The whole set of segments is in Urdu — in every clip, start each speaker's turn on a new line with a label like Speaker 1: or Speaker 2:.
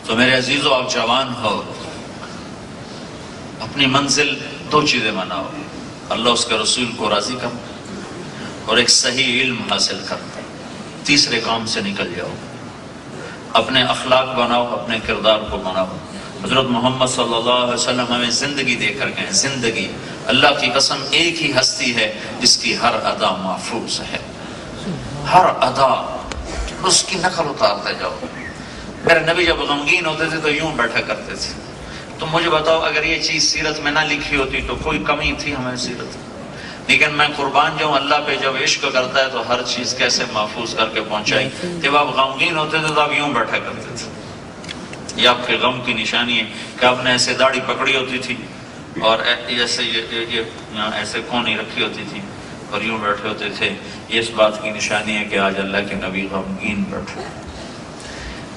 Speaker 1: تو میرے عزیزو آپ جوان ہو، اپنی منزل دو چیزیں بناؤ، اللہ اس کے رسول کو راضی کر اور ایک صحیح علم حاصل کر، تیسرے کام سے نکل جاؤ، اپنے اخلاق بناؤ، اپنے کردار کو بناؤ۔ حضرت محمد صلی اللہ علیہ وسلم ہمیں زندگی دے کر گئے، زندگی، اللہ کی قسم ایک ہی ہستی ہے جس کی ہر ادا محفوظ ہے، ہر ادا اس کی نقل اتارتے جاؤ۔ میرے نبی جب غمگین ہوتے تھے تو یوں بیٹھا کرتے تھے۔ تو مجھے بتاؤ اگر یہ چیز سیرت میں نہ لکھی ہوتی تو کوئی کمی تھی ہمیں سیرت؟ لیکن میں قربان جاؤں، اللہ پہ جب عشق کرتا ہے تو ہر چیز کیسے محفوظ کر کے پہنچائی۔ جب آپ غمگین ہوتے تھے تو آپ یوں بیٹھا کرتے تھے۔ یہ آپ کے غم کی نشانی ہے کہ آپ نے ایسے داڑھی پکڑی ہوتی تھی اور ایسے ایسے کونی رکھی ہوتی تھی اور یوں بیٹھے ہوتے تھے۔ یہ اس بات کی نشانی ہے کہ آج اللہ کے نبی غمگین بیٹھے۔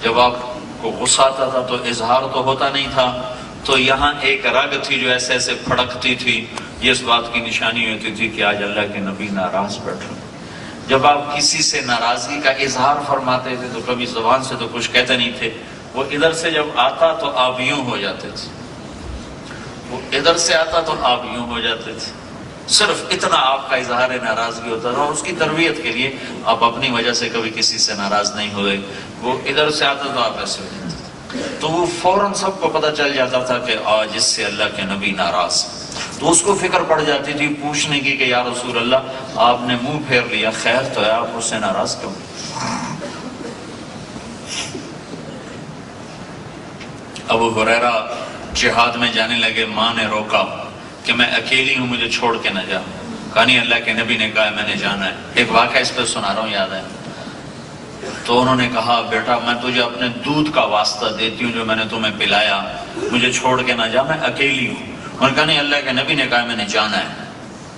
Speaker 1: جب آپ کو غصہ آتا تھا تو اظہار تو ہوتا نہیں تھا، تو یہاں ایک رگ تھی جو ایسے ایسے پھڑکتی تھی، یہ اس بات کی نشانی ہوتی تھی کہ آج اللہ کے نبی ناراض بیٹھے۔ جب آپ کسی سے ناراضگی کا اظہار فرماتے تھے تو کبھی زبان سے تو کچھ کہتے نہیں تھے، وہ ادھر سے جب آتا تو آپ یوں ہو جاتے تھے، وہ ادھر سے آتا تو آپ یوں ہو جاتے تھے۔ صرف اتنا آپ کا اظہار ناراضگی ہوتا تھا، اور اس کی تربیت کے لیے آپ اپنی وجہ سے کبھی کسی سے ناراض نہیں ہوئے۔ وہ ادھر سے آتا تو آپ ایسے ہو جاتے تھے، تو وہ فوراً سب کو پتہ چل جاتا تھا کہ آج اس سے اللہ کے نبی ناراض۔ تو اس کو فکر پڑ جاتی تھی پوچھنے کی کہ یا رسول اللہ آپ نے منہ پھیر لیا، خیر تو ہے، آپ اس سے ناراض کیوں؟ ابو ہریرہ جہاد میں جانے لگے، ماں نے روکا کہ میں اکیلی ہوں، مجھے چھوڑ کے نہ جا۔ کہا نہیں، اللہ کے نبی نے کہا میں نے جانا ہے۔ ایک واقعہ اس پہ سنا رہا ہوں، یاد ہے۔ تو انہوں نے کہا بیٹا میں تجھے اپنے دودھ کا واسطہ دیتی ہوں جو میں نے تمہیں پلایا، مجھے چھوڑ کے نہ جا، میں اکیلی ہوں۔ انہوں نے کہا نہیں، اللہ کے نبی نے کہا میں نے جانا ہے۔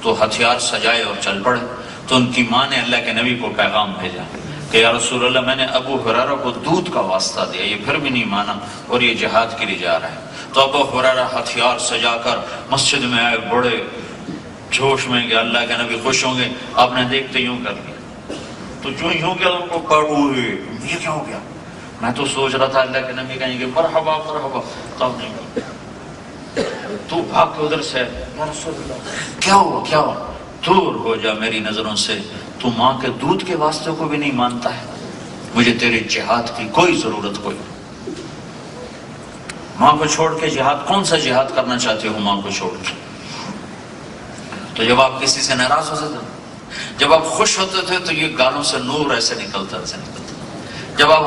Speaker 1: تو ہتھیار سجائے اور چل پڑے۔ تو ان کی ماں نے اللہ کے نبی کو پیغام بھیجا کہ یا رسول اللہ میں نے ابو ہریرہ کو دودھ کا واسطہ دیا، یہ پھر بھی نہیں مانا اور یہ جہاد کے لیے جا رہا ہے۔ تو ابو ہریرہ ہتھیار سجا کر مسجد میں آئے، بڑے جوش میں کہ اللہ کے نبی خوش ہوں گے۔ آپ نے دیکھتے یوں کر لیا، تو جو یوں کیا ان کو پڑھو یہ کیا ہو گیا؟ میں تو سوچ رہا تھا اللہ کے نبی کہیں گے مرحبا مرحبا، تب نہیں، تو بھاگ کے ادھر سے یا رسول اللہ کیا ہوا کیا ہوا؟ دور ہو جا میری نظروں سے، تو ماں کے دودھ کے واسطے کو بھی نہیں مانتا ہے، مجھے تیرے جہاد کی کوئی ضرورت کوئی۔ ماں کو چھوڑ کے جہاد، کون سا جہاد کرنا چاہتے ہو ماں کو چھوڑ کے؟ تو جب آپ کسی سے ناراض ہوتے تھے، جب آپ خوش ہوتے تھے تو یہ گالوں سے نور ایسے نکلتا، جب آپ